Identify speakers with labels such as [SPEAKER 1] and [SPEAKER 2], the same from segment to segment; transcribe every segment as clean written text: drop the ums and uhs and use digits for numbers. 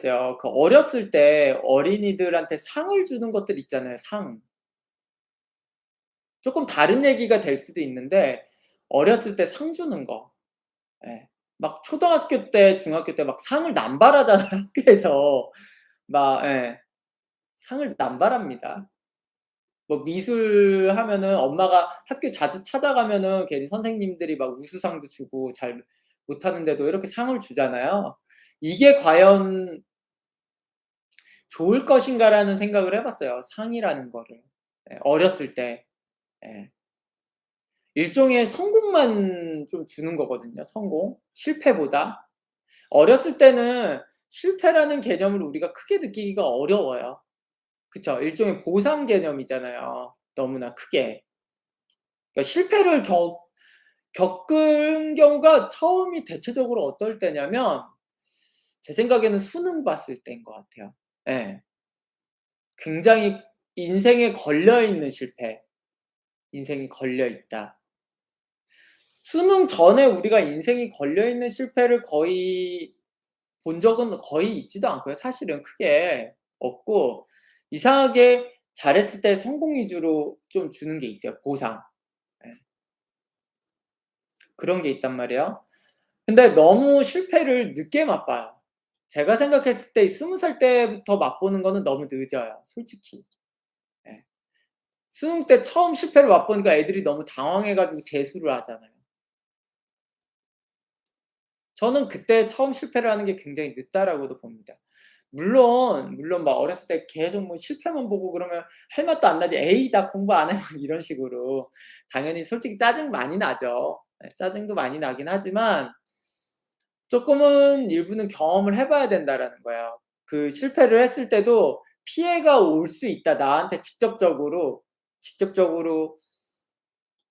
[SPEAKER 1] 어요. 그 어렸을 때 어린이들한테 상을 주는 것들 있잖아요, 상. 쪼끔 다른 얘기가 될 수도 있는데 어렸을 때 상 주는 거. 예. 막 초등학교 때 중학교 때 막 상을 남발하잖아요, 학교에서. 막 예. 상을 남발합니다. 뭐 미술 하면은 엄마가 학교 자주 찾아가면은 괜히 선생님들이 막 우수상도 주고 잘 못하는데도 이렇게 상을 주잖아요. 이게 과연 좋을 것인가라는 생각을 해 봤어요, 상이라는 거를. 예 어렸을 때. 예. 일종의 성공만 좀 주는 거거든요, 성공. 실패보다. 어렸을 때는 실패라는 개념을 우리가 크게 느끼기가 어려워요. 그쵸. 일종의 보상 개념이잖아요, 너무나 크게. 그러니까 실패를 겪은 경우가 처음이 대체적으로 어떨 때냐면 제 생각에는 수능 봤을 때인 것 같아요. 예. 굉장히 인생에 걸려 있는 실패. 인생이 걸려 있다. 수능 전에 우리가 인생이 걸려 있는 실패를 거의 본 적은 거의 있지도 않고요. 사실은 크게 없고 이상하게 잘했을 때 성공 위주로 좀 주는 게 있어요, 보상. 예. 그런 게 있단 말이에요. 근데 너무 실패를 늦게 맛봐요. 제가 생각했을 때 20살 때부터 맛보는 거는 너무 늦어요, 솔직히. 예. 수능 때 처음 실패를 맛보니까 애들이 너무 당황해 가지고 재수를 하잖아요. 저는 그때 처음 실패를 하는 게 굉장히 늦다라고도 봅니다. 물론 막 어렸을 때 계속 뭐 실패만 보고 그러면 할 맛도 안 나지. "에이 나 공부 안 해." 막 이런 식으로. 당연히 솔직히 짜증 많이 나죠. 예 짜증도 많이 나긴 하지만 쪼끔은 일부는 경험을 해 봐야 된다라는 거예요. 그 실패를 했을 때도 피해가 올 수 있다. 나한테 직접적으로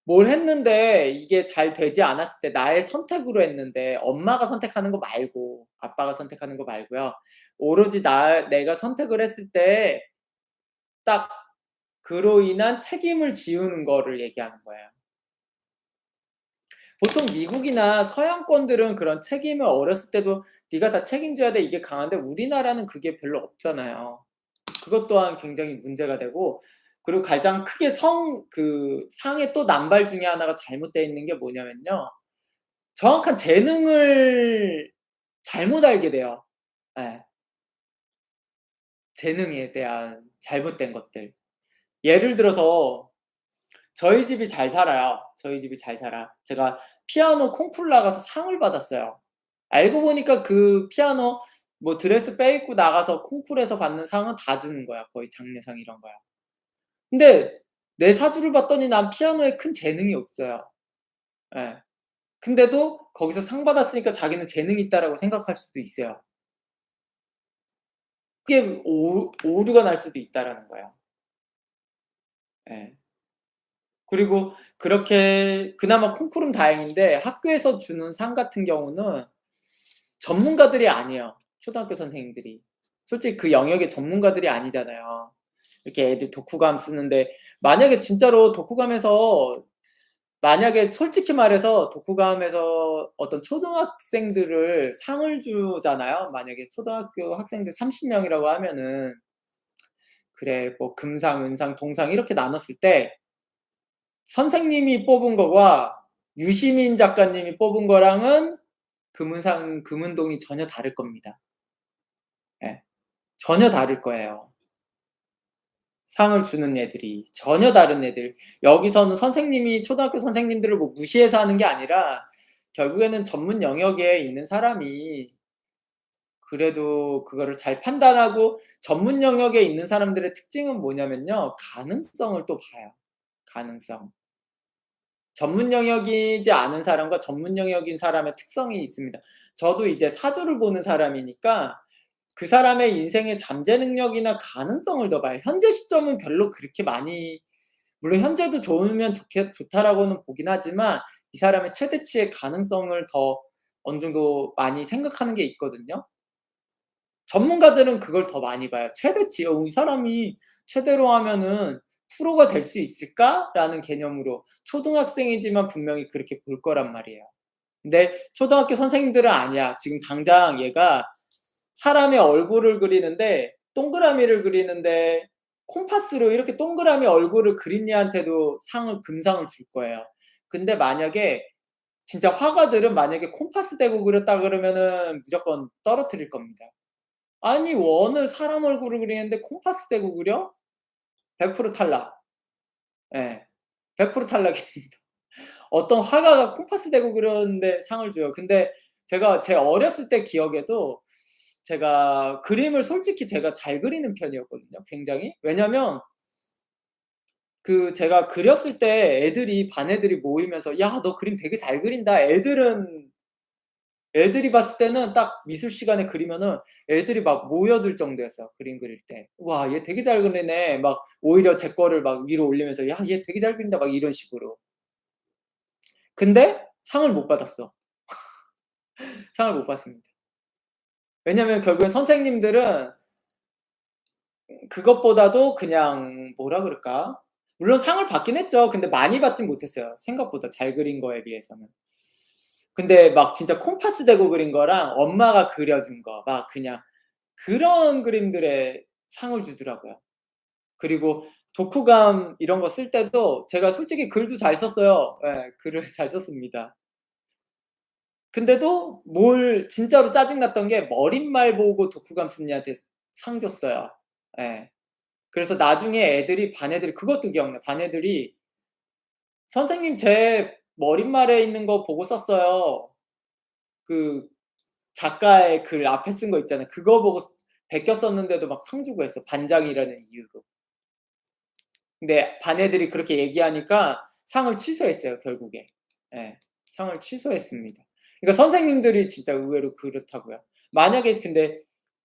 [SPEAKER 1] 뭘 했는데 이게 잘 되지 않았을 때 나의 선택으로 했는데 엄마가 선택하는 거 말고 아빠가 선택하는 거 말고요. 오로지 내가 선택을 했을 때 딱 그로 인한 책임을 지우는 거를 얘기하는 거예요. 보통 미국이나 서양권들은 그런 책임을 어렸을 때도 "네가 다 책임져야 돼." 이게 강한데 우리나라는 그게 별로 없잖아요. 그것 또한 굉장히 문제가 되고 그리고 가장 크게 상의 또 남발 중에 하나가 잘못되어 있는 게 뭐냐면요. 정확한 재능을 잘못 알게 돼요. 예. 재능에 대한 잘못된 것들. 예를 들어서 저희 집이 잘 살아요. 저희 집이 잘 살아. 제가 피아노 콩쿠르 나가서 상을 받았어요. 알고 보니까 그 피아노 뭐 드레스 빼입고 나가서 콩쿠르에서 받는 상은 다 주는 거야. 거의 장려상 이런 거야. 근데 내 사주를 봤더니 난 피아노에 큰 재능이 없어요. 예. 근데도 거기서 상 받았으니까 자기는 재능이 있다라고 생각할 수도 있어요. 그게 오류가 날 수도 있다라는 거예요. 예. 그리고 그렇게 그나마 콩쿠르는 다행인데 학교에서 주는 상 같은 경우는 전문가들이 아니에요, 초등학교 선생님들이. 솔직히 그 영역의 전문가들이 아니잖아요. 이렇게 애들 독후감 쓰는데 만약에 진짜로 독후감에서 만약에 솔직히 말해서 독후감에서 어떤 초등학생들을 상을 주잖아요. 만약에 초등학교 학생들 30 명이라고 하면은 그래 뭐 금상, 은상, 동상 이렇게 나눴을 때 선생님이 뽑은 거와 유시민 작가님이 뽑은 거랑은 금은상, 금은동이 전혀 다를 겁니다. 예. 전혀 다를 거예요. 상을 주는 애들이. 전혀 다른 애들. 여기서는 선생님이 초등학교 선생님들을 뭐 무시해서 하는 게 아니라 결국에는 전문 영역에 있는 사람이 그래도 그거를 잘 판단하고 전문 영역에 있는 사람들의 특징은 뭐냐면요. 가능성을 또 봐요, 가능성. 전문 영역이지 않은 사람과 전문 영역인 사람의 특성이 있습니다. 저도 이제 사주를 보는 사람이니까 그 사람의 인생의 잠재 능력이나 가능성을 더 봐요. 현재 시점은 별로 그렇게 많이 물론 현재도 좋으면 좋다라고는 보긴 하지만 이 사람의 최대치의 가능성을 더 어느 정도 많이 생각하는 게 있거든요. 전문가들은 그걸 더 많이 봐요. 최대치 '이 사람이 최대로 하면은 프로가 될 수 있을까?'라는 개념으로 초등학생이지만 분명히 그렇게 볼 거란 말이에요. 근데 초등학교 선생님들은 아니야. 지금 당장 얘가 사람의 얼굴을 그리는데 동그라미를 그리는데 콤파스로 이렇게 동그라미 얼굴을 그린 애한테도 상을 금상을 줄 거예요. 근데 만약에 진짜 화가들은 만약에 콤파스 대고 그렸다 그러면은 무조건 떨어뜨릴 겁니다. 아니 원을 사람 얼굴을 그리는데 콤파스 대고 그려? 100% 탈락. 예. 100% 탈락입니다. 어떤 화가가 콤파스 대고 그렸는데 상을 줘요. 근데 제가 제 어렸을 때 기억에도 제가 그림을 솔직히 제가 잘 그리는 편이었거든요 굉장히. 왜냐면 그 제가 그렸을 때 애들이 반 애들이 모이면서 "야 너 그림 되게 잘 그린다." 애들이 봤을 때는 딱 미술 시간에 그리면은 애들이 막 모여들 정도였어요 그림 그릴 때. "와 얘 되게 잘 그리네." 막 오히려 제 거를 막 위로 올리면서 "야 얘 되게 잘 그린다." 막 이런 식으로. 근데 상을 못 받았어. 상을 못 받습니다. 왜냐면 결국엔 선생님들은 그것보다도 그냥 뭐라 그럴까? 물론 상을 받긴 했죠. 근데 많이 받진 못했어요 생각보다 잘 그린 거에 비해서는. 근데 막 진짜 콤파스 대고 그린 거랑 엄마가 그려 준 거 막 그냥 그런 그림들에 상을 주더라고요. 그리고 독후감 이런 거 쓸 때도 제가 솔직히 글도 잘 썼어요. 예. 글을 잘 썼습니다. 근데도 뭘 진짜로 짜증 났던 게 머릿말 보고 독후감 쓴 애한테 상 줬어요. 예. 그래서 나중에 애들이 반 애들이 그것도 기억나요. 반 애들이 "선생님 제 머릿말에 있는 거 보고 썼어요." 그 작가의 글 앞에 쓴 거 있잖아요. 그거 보고 베껴 썼는데도 막 상 주고 했어 반장이라는 이유로. 근데 반 애들이 그렇게 얘기하니까 상을 취소했어요 결국에. 예. 상을 취소했습니다. 그러니까 선생님들이 진짜 의외로 그렇다고요. 만약에 근데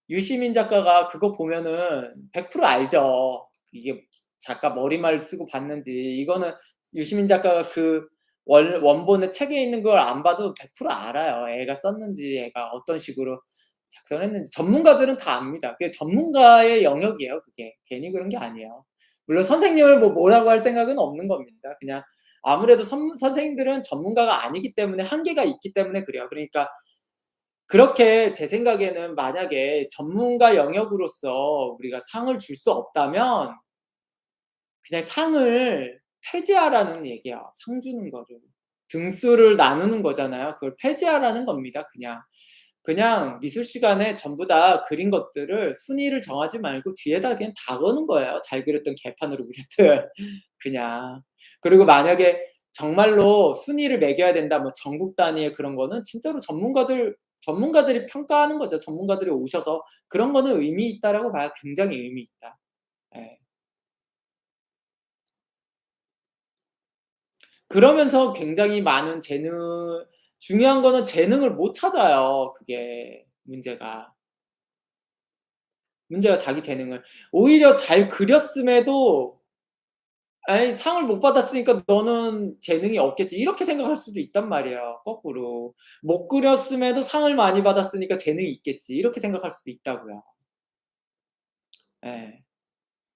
[SPEAKER 1] 유시민 작가가 그거 보면은 100% 알죠. 이게 작가 머리말 쓰고 봤는지. 이거는 유시민 작가가 그 원본의 책에 있는 걸 안 봐도 100% 알아요. 애가 썼는지 애가 어떤 식으로 작성을 했는지. 전문가들은 다 압니다. 그게 전문가의 영역이에요 그게. 괜히 그런 게 아니에요. 물론 선생님을 뭐라고 할 생각은 없는 겁니다. 그냥 아무래도 선생님들은 전문가가 아니기 때문에 한계가 있기 때문에 그래요. 그러니까 그렇게 제 생각에는 만약에 전문가 영역으로서 우리가 상을 줄 수 없다면 그냥 상을 폐지하라는 얘기야, 상 주는 거를. 등수를 나누는 거잖아요. 그걸 폐지하라는 겁니다 그냥. 그냥 미술 시간에 전부 다 그린 것들을 순위를 정하지 말고 뒤에다 그냥 다 거는 거예요, 잘 그렸든 개판으로 그렸든 그냥. 그리고 만약에 정말로 순위를 매겨야 된다 뭐 전국 단위의 그런 거는 진짜로 전문가들이 평가하는 거죠. 전문가들이 오셔서 그런 거는 의미 있다라고 봐요. 굉장히 의미 있다. 예. 그러면서 굉장히 많은 중요한 거는 재능을 못 찾아요 그게 문제가. 문제가 자기 재능을. 오히려 잘 그렸음에도 '아이 상을 못 받았으니까 너는 재능이 없겠지.' 이렇게 생각할 수도 있단 말이에요 거꾸로. '못 그렸음에도 상을 많이 받았으니까 재능이 있겠지.' 이렇게 생각할 수도 있다고요. 예.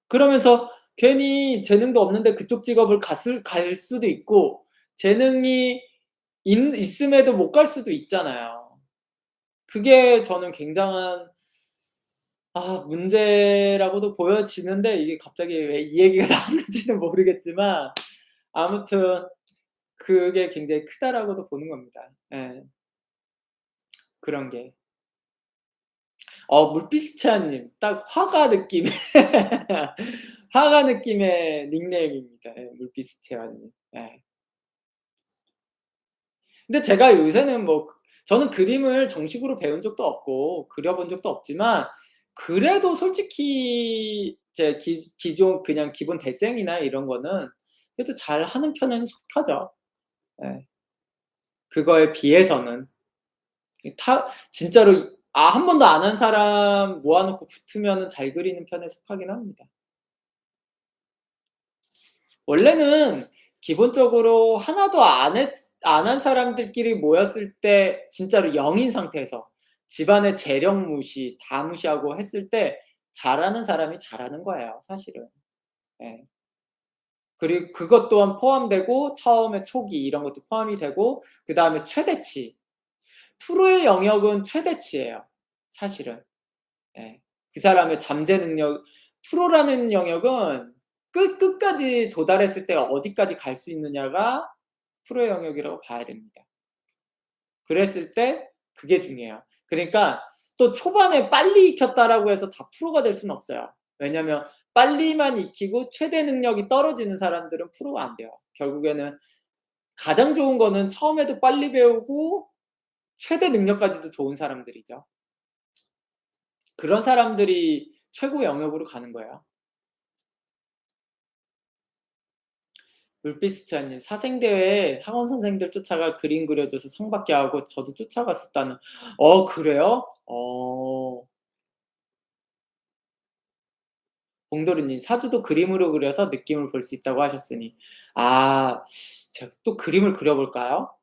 [SPEAKER 1] 그러면서 괜히 재능도 없는데 그쪽 직업을 갈 수도 있고 재능이 있음에도 못 갈 수도 있잖아요. 그게 저는 굉장한 문제라고도 보여지는데 이게 갑자기 왜 이 얘기가 나왔는지는 모르겠지만 아무튼 그게 굉장히 크다라고도 보는 겁니다. 예. 그런 게. 물빛의 님 딱 화가 느낌의 화가 느낌의 닉네임입니다. 예 물빛의 채아님. 예. 근데 제가 요새는 뭐 저는 그림을 정식으로 배운 적도 없고 그려 본 적도 없지만 그래도 솔직히 제 기존 그냥 기본 데생이나 이런 거는 그래도 잘하는 편에는 속하죠. 예. 그거에 비해서는. 진짜로 한 번도 안 한 사람 모아 놓고 붙으면은 잘 그리는 편에 속하긴 합니다. 원래는 기본적으로 하나도 안 한 사람들끼리 모였을 때 진짜로 0인 상태에서 집안의 재령 무시 다 무시하고 했을 때 잘하는 사람이 잘하는 거예요 사실은. 예. 그리고 그것 또한 포함되고 처음에 초기 이런 것도 포함이 되고 그다음에 최대치. 프로의 영역은 최대치예요 사실은. 예. 그 사람의 잠재 능력 프로라는 영역은 끝까지 도달했을 때 어디까지 갈 수 있느냐가 프로의 영역이라고 봐야 됩니다. 그랬을 때 그게 중요해요. 그러니까 또 초반에 빨리 익혔다라고 해서 다 프로가 될 수는 없어요. 왜냐면 빨리만 익히고 최대 능력이 떨어지는 사람들은 프로가 안 돼요. 결국에는 가장 좋은 거는 처음에도 빨리 배우고 최대 능력까지도 좋은 사람들이죠. 그런 사람들이 최고 영역으로 가는 거예요. 물비스트님 사생대회에 학원 선생님들 쫓아가 그림 그려줘서 상 받게 하고 저도 쫓아갔었다는. 그래요? 봉도르님 사주도 그림으로 그려서 느낌을 볼 수 있다고 하셨으니 아 제가 또 그림을 그려 볼까요?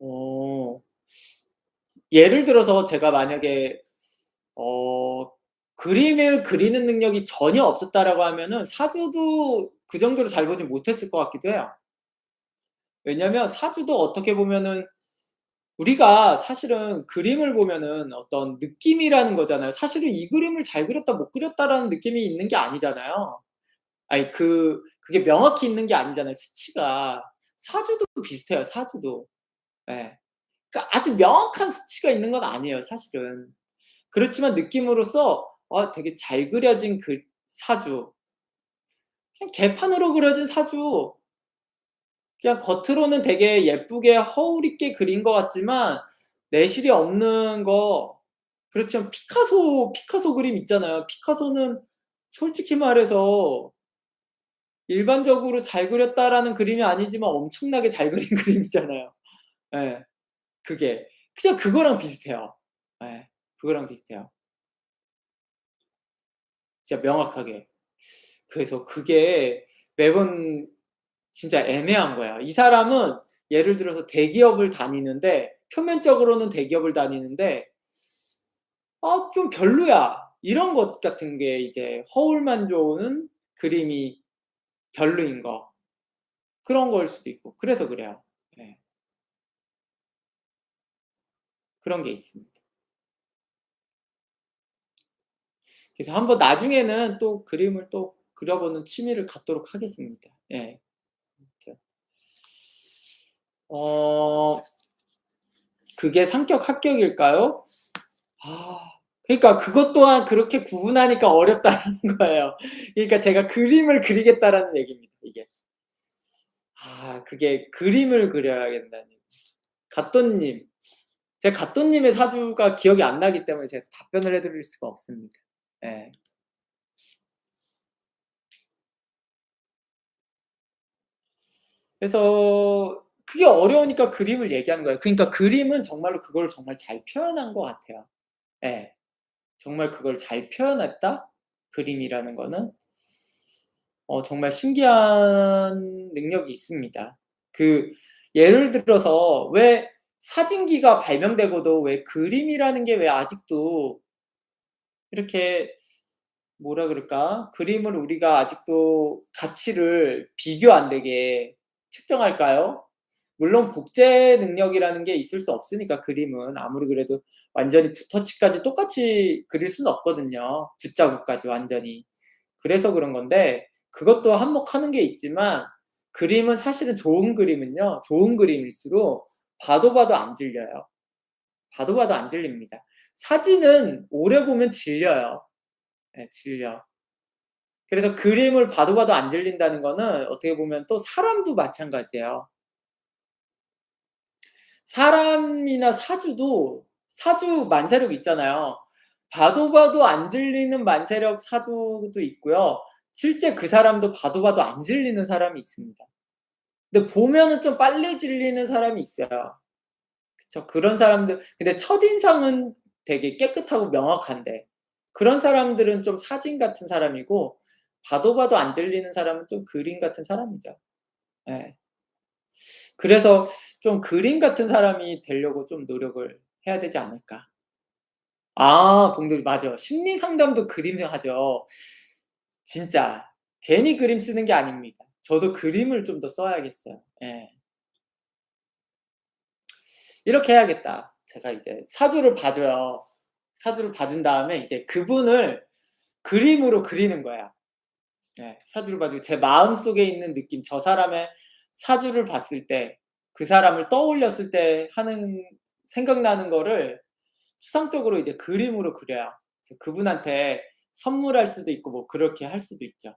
[SPEAKER 1] 어 예를 들어서 제가 만약에 어 그림을 그리는 능력이 전혀 없었다라고 하면은 사주도 그 정도로 잘 보진 못했을 것 같기도 해요. 왜냐면 사주도 어떻게 보면은 우리가 사실은 그림을 보면은 어떤 느낌이라는 거잖아요. 사실은 이 그림을 잘 그렸다 못 그렸다라는 느낌이 있는 게 아니잖아요. 아니 그게 명확히 있는 게 아니잖아요, 수치가. 사주도 비슷해요, 사주도. 예. 그러니까 아주 명확한 수치가 있는 건 아니에요, 사실은. 그렇지만 느낌으로써 되게 잘 그려진 그 사주. 그냥 개판으로 그려진 사주. 그냥 겉으로는 되게 예쁘게 허울 있게 그린 것 같지만 내실이 없는 거. 그렇지만 피카소 그림 있잖아요. 피카소는 솔직히 말해서 일반적으로 잘 그렸다라는 그림이 아니지만 엄청나게 잘 그린 그림이잖아요. 예. 그게. 그냥 그거랑 비슷해요. 예. 그거랑 비슷해요. 진짜 명확하게. 그래서 그게 매번 진짜 애매한 거야. 이 사람은 예를 들어서 대기업을 다니는데 표면적으로는 대기업을 다니는데 좀 별로야. 이런 것 같은 게 이제 허울만 좋은 그림이 별로인 거. 그런 거일 수도 있고. 그래서 그래요. 예. 그런 게 있습니다. 그래서 한번 나중에는 또 그림을 또 그려보는 취미를 갖도록 하겠습니다. 예. 아무튼 어 그게 상격 합격일까요? 아 그러니까 그것 또한 그렇게 구분하니까 어렵다는 거예요. 그러니까 제가 그림을 그리겠다라는 얘기입니다, 이게. 그게 그림을 그려야겠다는 얘기. 갓돈님. 제가 갓돈님의 사주가 기억이 안 나기 때문에 제가 답변을 해 드릴 수가 없습니다. 예. 그래서 그게 어려우니까 그림을 얘기하는 거예요. 그러니까 그림은 정말로 그걸 정말 잘 표현한 것 같아요. 예. 정말 그걸 잘 표현했다? 그림이라는 거는 정말 신기한 능력이 있습니다. 그 예를 들어서 왜 사진기가 발명되고도 왜 그림이라는 게 왜 아직도 이렇게 뭐라 그럴까? 그림을 우리가 아직도 가치를 비교 안 되게 책정할까요? 물론 복제 능력이라는 게 있을 수 없으니까 그림은 아무리 그래도 완전히 붓터치까지 똑같이 그릴 수는 없거든요, 붓자국까지 완전히. 그래서 그런 건데 그것도 한몫하는 게 있지만 그림은 사실은 좋은 그림은요, 좋은 그림일수록 봐도 봐도 안 질려요. 봐도 봐도 안 질립니다. 사진은 오래 보면 질려요. 예 질려. 그래서 그림을 봐도 봐도 안 질린다는 거는 어떻게 보면 또 사람도 마찬가지예요. 사람이나 사주도 사주 만세력 있잖아요. 봐도 봐도 안 질리는 만세력 사주도 있고요. 실제 그 사람도 봐도 봐도 안 질리는 사람이 있습니다. 근데 보면은 좀 빨리 질리는 사람이 있어요. 그쵸. 그런 사람들 근데 첫인상은 되게 깨끗하고 명확한데 그런 사람들은 좀 사진 같은 사람이고 봐도 봐도 안 질리는 사람은 좀 그림 같은 사람이죠. 예. 그래서 좀 '그림 같은 사람이 되려고 좀 노력을 해야 되지 않을까.' 봉돌이 맞아. 심리 상담도 그림을 하죠. 진짜 괜히 그림 쓰는 게 아닙니다. 저도 그림을 좀 더 써야겠어요. 예. '이렇게 해야겠다.' 제가 이제 사주를 봐 줘요. 사주를 봐준 다음에 이제 그분을 그림으로 그리는 거야. 예. 사주를 봐 주고 제 마음속에 있는 느낌, 저 사람의 사주를 봤을 때 그 사람을 떠올렸을 때 하는 생각나는 거를 추상적으로 이제 그림으로 그려요. 그래서 그분한테 선물할 수도 있고 뭐 그렇게 할 수도 있죠.